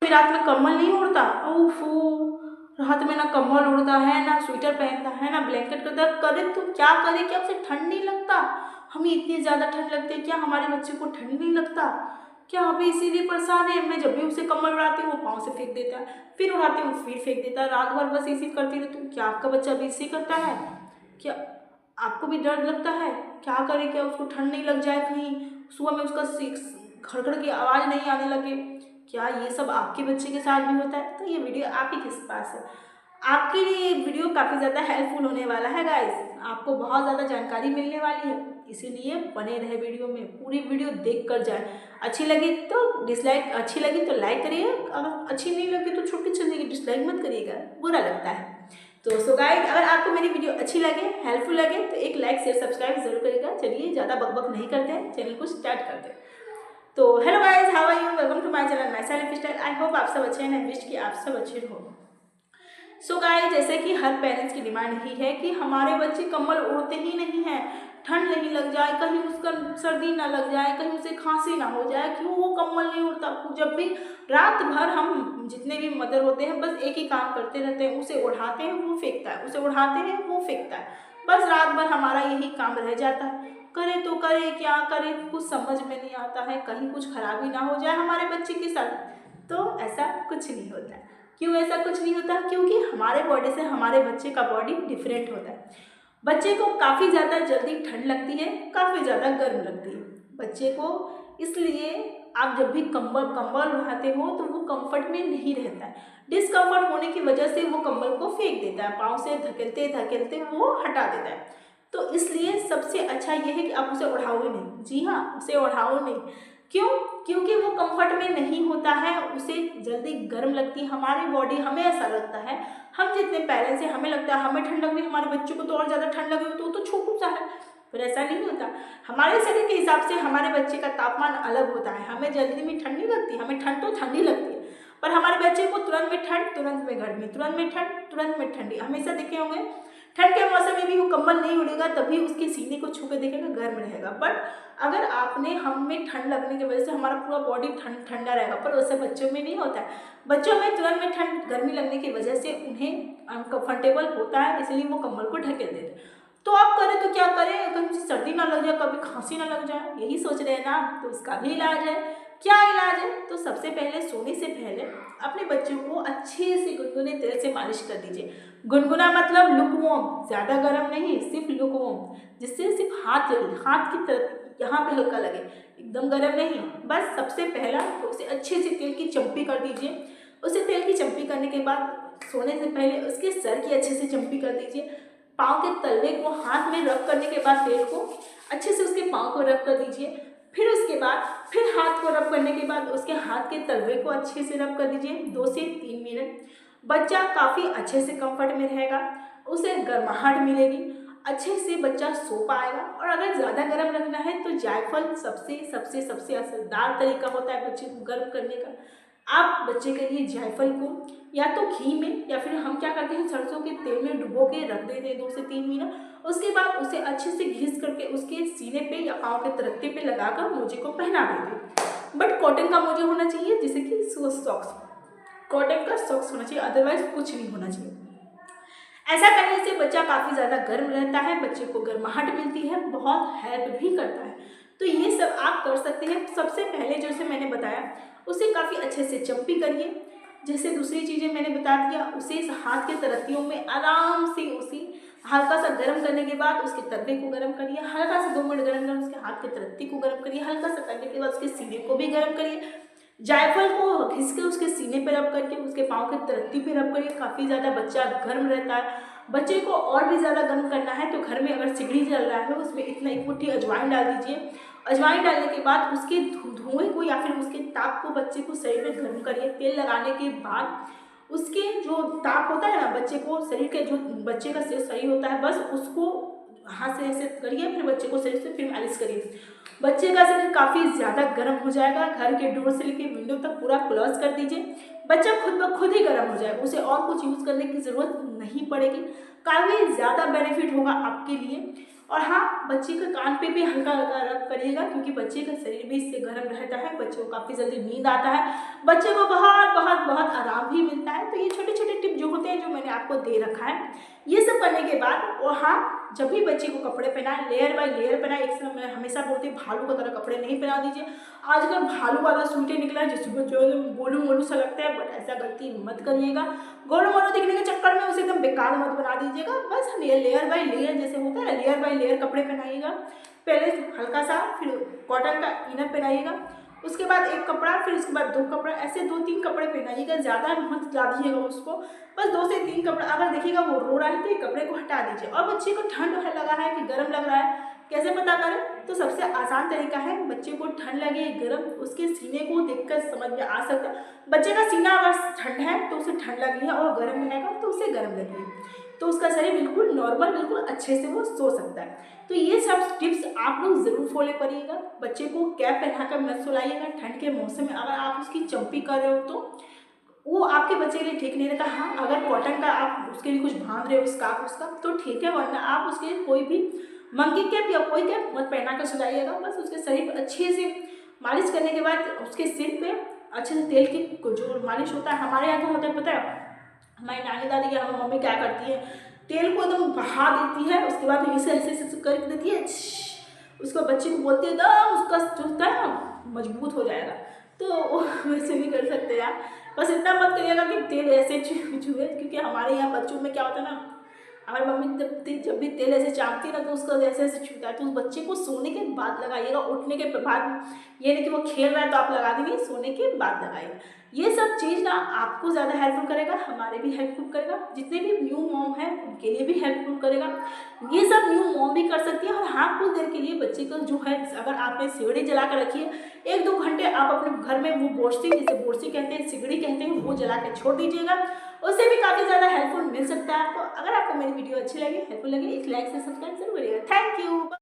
रात में कंबल नहीं ओढ़ता? ओफो, रात में ना कंबल ओढ़ता है, ना स्वेटर पहनता है, ना ब्लैंकेट करता है। करे तो क्या करे, क्या उसे ठंड नहीं लगता? हमें इतनी ज़्यादा ठंड लगती है, क्या हमारे बच्चे को ठंड नहीं लगता? क्या हमें इसीलिए परेशान है? मैं जब भी उसे कंबल उड़ाती हूँ वो पाँव से फेंक देता है, फिर उड़ाती हूँ फिर फेंक देता है। रात भर बस इसी करती रहती हूँ। क्या आपका बच्चा भी इसी करता है? क्या आपको भी डर लगता है? क्या करे, क्या उसको ठंड नहीं लग जाए, कहीं सुबह में उसका खड़खड़ की आवाज़ नहीं आने लगे? क्या ये सब आपके बच्चे के साथ भी होता है? तो ये वीडियो आप ही के पास है। आपके लिए ये वीडियो काफ़ी ज़्यादा हेल्पफुल होने वाला है गाइस। आपको बहुत ज़्यादा जानकारी मिलने वाली है, इसीलिए बने रहे वीडियो में, पूरी वीडियो देख कर जाए। अच्छी लगी तो डिसलाइक, अच्छी लगी तो लाइक करिए, अगर अच्छी नहीं लगी तो छुट्टी चलिए, डिसलाइक मत करिएगा, बुरा लगता है। तो सो गाइस, अगर आपको मेरी वीडियो अच्छी लगे, हेल्पफुल लगे तो एक लाइक शेयर सब्सक्राइब जरूर करिएगा। चलिए ज़्यादा बकबक नहीं करते हैं, चैनल को स्टार्ट करते हैं। तो hello guys, how are you, welcome to my channel my lifestyle. I hope आप सब अच्छे हैं, विश कि आप सब अच्छे हो। सो गाइस, जैसे कि हर पेरेंट्स की डिमांड यही है कि हमारे बच्चे कंबल ओढ़ते ही नहीं हैं, ठंड नहीं लग जाए, कहीं उसका सर्दी ना लग जाए, कहीं उसे खांसी ना हो जाए, क्यों वो कंबल नहीं ओढ़ता? जब भी रात भर हम जितने भी मदर होते हैं बस एक ही काम करते रहते हैं, उसे उठाते हैं वो फेंकता है, उसे उठाते हैं वो फेंकता है, बस रात भर हमारा यही काम रह जाता है। करे तो करे क्या करे, कुछ समझ में नहीं आता है, कहीं कुछ खराबी ना हो जाए हमारे बच्चे के साथ। तो ऐसा कुछ नहीं होता है। क्यों ऐसा कुछ नहीं होता? क्योंकि हमारे बॉडी से हमारे बच्चे का बॉडी डिफरेंट होता है। बच्चे को काफ़ी ज़्यादा जल्दी ठंड लगती है, काफ़ी ज़्यादा गर्म लगती है बच्चे को, इसलिए आप जब भी कंबल उठाते हो तो वो कंफर्ट में नहीं रहता है। डिस्कम्फर्ट होने की वजह से वो कंबल को फेंक देता है, पाँव से धकेलते धकेलते वो हटा देता है। तो इसलिए सबसे अच्छा ये है कि आप उसे उठाओ ही नहीं। जी हाँ, उसे उठाओ नहीं। क्यों? क्योंकि वो कंफर्ट में नहीं होता है, उसे जल्दी गर्म लगती है हमारी बॉडी। हमें ऐसा लगता है, हम जितने पेरेंट्स हैं हमें लगता है हमें ठंड लग रही है, हमारे बच्चों को तो और ज़्यादा ठंड लगी तो वो तो छोटू सा है, पर ऐसा नहीं होता। हमारे शरीर के हिसाब से हमारे बच्चे का तापमान अलग होता है। हमें जल्दी में ठंड नहीं लगती, हमें ठंड तो ठंडी लगती है, पर हमारे बच्चे को तुरंत में ठंड, तुरंत में गर्मी, तुरंत में ठंड, तुरंत में ठंडी। हमेशा देखे होंगे ठंड के मौसम में भी वो कंबल नहीं उड़ेगा, तभी उसके सीने को छू के देखेगा गर्म रहेगा। बट अगर आपने हमें ठंड लगने की वजह से हमारा पूरा बॉडी ठंडा रहेगा, पर वैसे बच्चों में नहीं होता है। बच्चों में तुरंत में ठंड गर्मी लगने की वजह से उन्हें अनकंफर्टेबल होता है, इसलिए वो कंबल को ढकेल देते हैं। तो आप करें तो क्या करें, कभी सर्दी ना लग जाए, कभी खांसी ना लग जाए, यही सोच रहे हैं ना? तो उसका भी इलाज है। क्या इलाज है? तो सबसे पहले सोने से पहले अपने बच्चों को अच्छे से गुनगुने तेल से मालिश कर दीजिए। गुनगुना मतलब लुकवार्म, ज़्यादा गर्म नहीं, सिर्फ लुकवार्म, जिससे सिर्फ हाथ की तरफ यहाँ पे हल्का लगे, एकदम गर्म नहीं। बस सबसे पहला तो उसे अच्छे से तेल की चम्पी कर दीजिए। उसे तेल की चम्पी करने के बाद सोने से पहले उसके सर की अच्छे से चम्पी कर दीजिए। पाँव के तलवे को हाथ में रब करने के बाद तेल को अच्छे से उसके पाँव को रब कर दीजिए। फिर उसके बाद फिर हाथ को रब करने के बाद उसके हाथ के तलवे को अच्छे से रब कर दीजिए 2 से 3 मिनट। बच्चा काफ़ी अच्छे से कंफर्ट में रहेगा, उसे गर्माहट मिलेगी, अच्छे से बच्चा सो पाएगा। और अगर ज़्यादा गर्म लगना है तो जायफल सबसे सबसे सबसे असरदार तरीका होता है बच्चे को गर्म करने का। आप बच्चे के लिए जायफल को या तो घी में या फिर हम क्या करते हैं सरसों के तेल में डुबो के रख देते हैं 2 से 3 मिनट। उसके बाद उसे अच्छे से घिस करके उसके सीने पे या पाँव के तरत्ते पे लगाकर मोजे को पहना देते हैं। बट कॉटन का मोजा होना चाहिए, जैसे कि सॉक्स, कॉटन का सॉक्स होना चाहिए, अदरवाइज कुछ नहीं होना चाहिए। ऐसा करने से बच्चा काफ़ी ज़्यादा गर्म रहता है, बच्चे को गर्माहट मिलती है, बहुत हेल्प भी करता है। तो ये सब आप कर सकते हैं। सबसे पहले जैसे मैंने बताया उसे काफ़ी अच्छे से चम्पी करिए। जैसे दूसरी चीज़ें मैंने बता दिया, उसे इस हाथ के तरत्तियों में आराम से उसे हल्का सा गर्म करने के बाद उसके तलवे को गर्म करिए, हल्का सा 2 मिनट गर्म करें, उसके हाथ के तरत्ती को गर्म करिए, हल्का सा करने के बाद उसके सीने को भी गर्म करिए। जायफल को घिस के उसके सीने पे रब करके उसके पाँव के तरत्ती पे रब करिए, काफ़ी ज़्यादा बच्चा गर्म रहता है। बच्चे को और भी ज़्यादा गर्म करना है तो घर में अगर सिगड़ी जल रहा है उसमें इतना 1 मुट्ठी अजवाइन डाल दीजिए। अजवाइन डालने के बाद उसके धुएँ को या फिर उसके ताप को बच्चे को शरीर में गर्म करिए। तेल लगाने के बाद उसके जो ताप होता है ना बच्चे को, शरीर के जो बच्चे का शरीर होता है, बस उसको हाथ से ऐसे करिए, फिर बच्चे को शरीर से फिर मालिश करिए। बच्चे का शरीर काफ़ी ज़्यादा गर्म हो जाएगा। घर के डोर से लेकर विंडो तक पूरा क्लोज कर दीजिए। बच्चा खुद ब खुद ही गर्म हो जाएगा, उसे और कुछ यूज़ करने की ज़रूरत नहीं पड़ेगी। काफ़ी ज़्यादा बेनिफिट होगा आपके लिए। और हाँ, बच्चे के कान पे भी हल्का हल्का रब करिएगा, क्योंकि बच्चे का शरीर भी इससे गर्म रहता है, बच्चे को काफ़ी जल्दी नींद आता है, बच्चे को बहुत बहुत बहुत आराम भी मिलता है। तो ये छोटे छोटे टिप जो होते हैं, जो मैंने आपको दे रखा है, ये सब करने के बाद, और हाँ, जब भी बच्चे को कपड़े पहनाएं, लेयर बाय लेयर पहनाएं। एक समय मैं हमेशा बोलती हूँ भालू की तरह कपड़े नहीं पहना दीजिए। आजकल भालू वाला सूटे निकला है जिसमें जो गोलू मोलू सा लगता है, बट ऐसा गलती मत करिएगा। गोलू मोलू दिखने के चक्कर में उसे एकदम बेकार मत बना दीजिएगा। बस लेयर बाय लेयर जैसे होता है ना, लेयर बाय लेयर कपड़े पहनाइएगा। पहले हल्का सा, फिर कॉटन का इनर पहनाइएगा, उसके बाद एक कपड़ा, फिर उसके बाद 2 कपड़ा, ऐसे 2-3 कपड़े पहनाइएगा, ज़्यादा मत डालिएगा उसको, बस 2 से 3 कपड़ा। अगर देखिएगा वो रो रहा है तो ये कपड़े को हटा दीजिए। और बच्चे को ठंड लगा है कि गर्म लग रहा है, कैसे पता करें? तो सबसे आसान तरीका है, बच्चे को ठंड लगे गर्म, उसके सीने को देखकर समझ में आ सकता है। बच्चे का सीना अगर ठंड है तो उसे ठंड लगी है, और गर्म रहेगा तो उसे गर्म लगी है, तो उसका शरीर बिल्कुल नॉर्मल, बिल्कुल अच्छे से वो सो सकता है। तो ये सब टिप्स आप लोग ज़रूर फॉलो करिएगा। बच्चे को कैप पहनाकर मत सुलाइएगा ठंड के मौसम में। अगर आप उसकी चंपी कर रहे हो तो वो आपके बच्चे के लिए ठीक नहीं रहता। हाँ, अगर कॉटन का आप उसके लिए कुछ बांध रहे हो स्कार्फ उसका, तो ठीक है, वरना आप उसके कोई भी मंकी कैप या कोई कैप मत पहना कर सुलाइएगा। बस उसके शरीर पर अच्छे से मालिश करने के बाद उसके सिर पे अच्छे से तेल की जो मालिश होता है, हमारे यहाँ क्या होता है पता है, हमारी नानी दादी या हमारी मम्मी क्या करती है, तेल को एकदम बहा देती है, उसके बाद इसे ऐसे ऐसे कर देती है, उसको बच्चे को बोलती है एकदम उसका जो होता है ना मजबूत हो जाएगा। तो वैसे भी कर सकते हैं आप। बस इतना मत करिएगा कि तेल ऐसे छुए, क्योंकि हमारे यहाँ बच्चों में क्या होता है ना, हमारी मम्मी जब भी तेल ऐसे चापती है ना, तो उसका ऐसे ऐसे छूता है। तो उस बच्चे को सोने के बाद लगाइएगा, उठने के बाद, ये नहीं कि वो खेल रहा है तो आप लगा देंगे, सोने के बाद लगाइएगा। ये सब चीज़ ना आपको ज़्यादा हेल्पफुल करेगा, हमारे भी हेल्पफुल करेगा, जितने भी न्यू मॉम हैं उनके लिए भी हेल्पफुल करेगा। ये सब न्यू मॉम भी कर सकती है। और हाँ, कुछ देर के लिए बच्चे का जो है, अगर आपने सिगड़ी जला कर रखी है, 1-2 घंटे आप अपने घर में वो बोरसी, जिसे बोरसी कहते हैं, सिगड़ी कहते हैं, वो जला के छोड़ दीजिएगा, उससे भी काफ़ी ज़्यादा हेल्पफुल मिल सकता है आपको। अगर आपको मेरी वीडियो अच्छी लगी, हेल्पफुल लगी, एक लाइक से सब्सक्राइब जरूर करिएगा। Thank you.